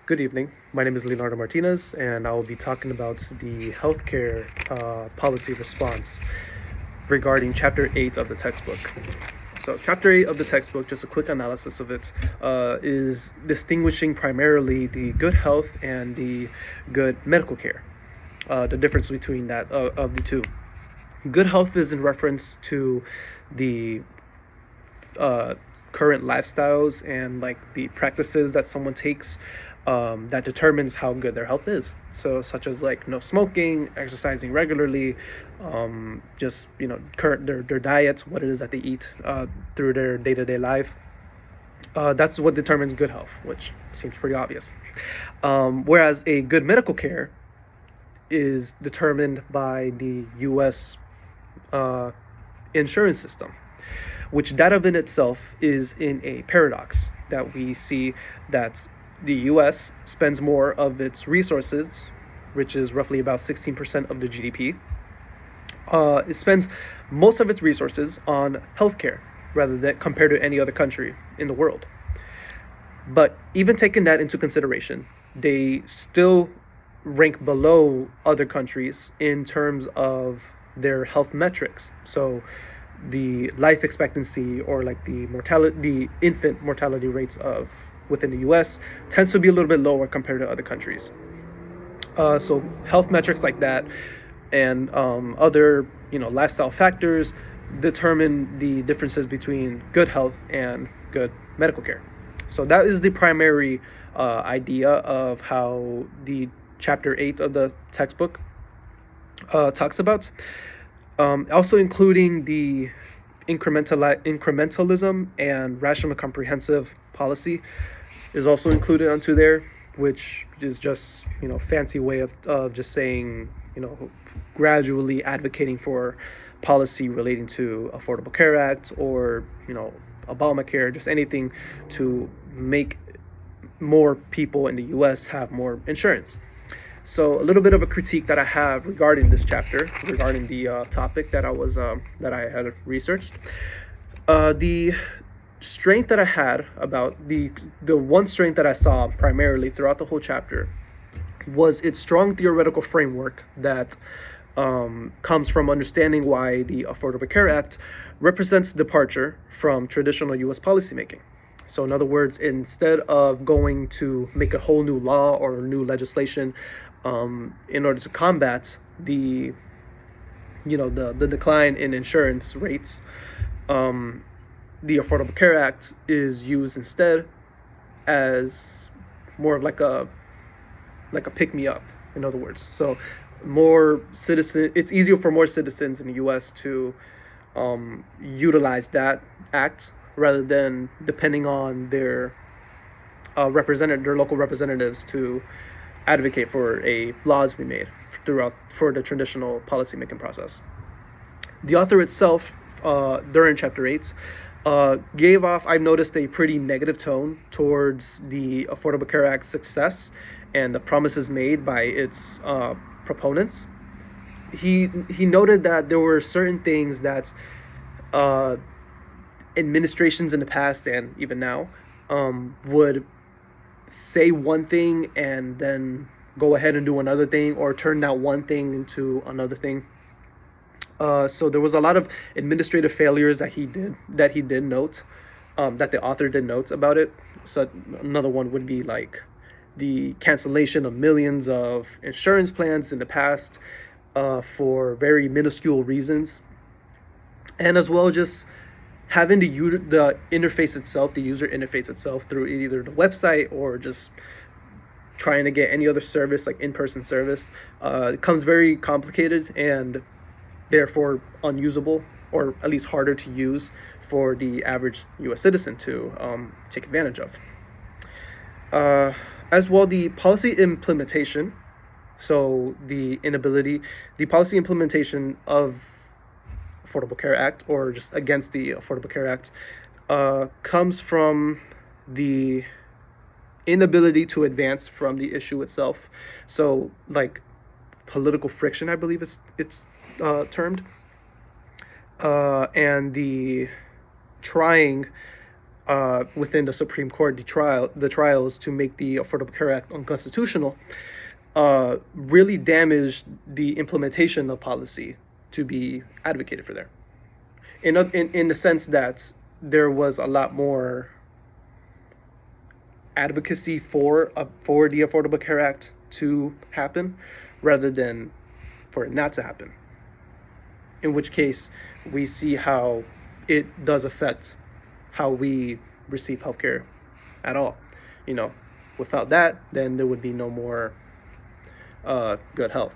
Good evening. My name is Leonardo Martinez, and I will be talking about the healthcare policy response regarding Chapter 8 of the textbook. So, Chapter 8 of the textbook, just a quick analysis of it, is distinguishing primarily the good health and the good medical care, the difference between that of the two. Good health is in reference to the uh, current lifestyles and like the practices that someone takes that determines how good their health is. So, such as like no smoking, exercising regularly, just current their diets, what it is that they eat through their day to day life. That's what determines good health, which seems pretty obvious. Whereas a good medical care is determined by the U.S. Uh, insurance system, which that of in itself is in a paradox that we see that the US spends more of its resources, which is roughly about 16% of the GDP. It spends most of its resources on healthcare rather than compared to any other country in the world. But even taking that into consideration, they still rank below other countries in terms of their health metrics. So the life expectancy or like the infant mortality rates of within the US tends to be a little bit lower compared to other countries. So health metrics like that and other lifestyle factors determine the differences between good health and good medical care. So that is the primary idea of how the chapter 8 of the textbook talks about. Also including the incrementalism and rational comprehensive policy is also included onto there, which is just fancy way of just saying gradually advocating for policy relating to Affordable Care Act or Obamacare, just anything to make more people in the U.S. have more insurance. So a little bit of a critique that I have regarding this chapter, regarding the topic that I had researched. The strength that I had about the one strength that I saw primarily throughout the whole chapter was its strong theoretical framework that comes from understanding why the Affordable Care Act represents departure from traditional U.S. policymaking. So, in other words, instead of going to make a whole new law or new legislation in order to combat the decline in insurance rates, the Affordable Care Act is used instead as more of like a pick me up. In other words, so it's easier for more citizens in the U.S. to utilize that act rather than depending on their their local representatives to advocate for a law to be made throughout for the traditional policymaking process. The author itself, during chapter 8, gave off, I've noticed, a pretty negative tone towards the Affordable Care Act's success and the promises made by its proponents. He noted that there were certain things that uh, administrations in the past and even now would say one thing and then go ahead and do another thing, or turn that one thing into another thing. So there was a lot of administrative failures that he did note, that the author did note about it. So another one would be like the cancellation of millions of insurance plans in the past for very minuscule reasons, and as well just having the interface itself, the user interface itself, through either the website or just trying to get any other service like in-person service, it becomes very complicated and therefore unusable, or at least harder to use for the average U.S. citizen to take advantage of. As well, the policy implementation, so the policy implementation of Affordable Care Act, or just against the Affordable Care Act, comes from the inability to advance from the issue itself. So, like political friction, I believe it's termed, and the trying within the Supreme Court, the trials to make the Affordable Care Act unconstitutional, really damaged the implementation of policy to be advocated for there. In the sense that there was a lot more advocacy for the Affordable Care Act to happen, rather than for it not to happen. In which case, we see how it does affect how we receive healthcare at all. Without that, then there would be no more good health.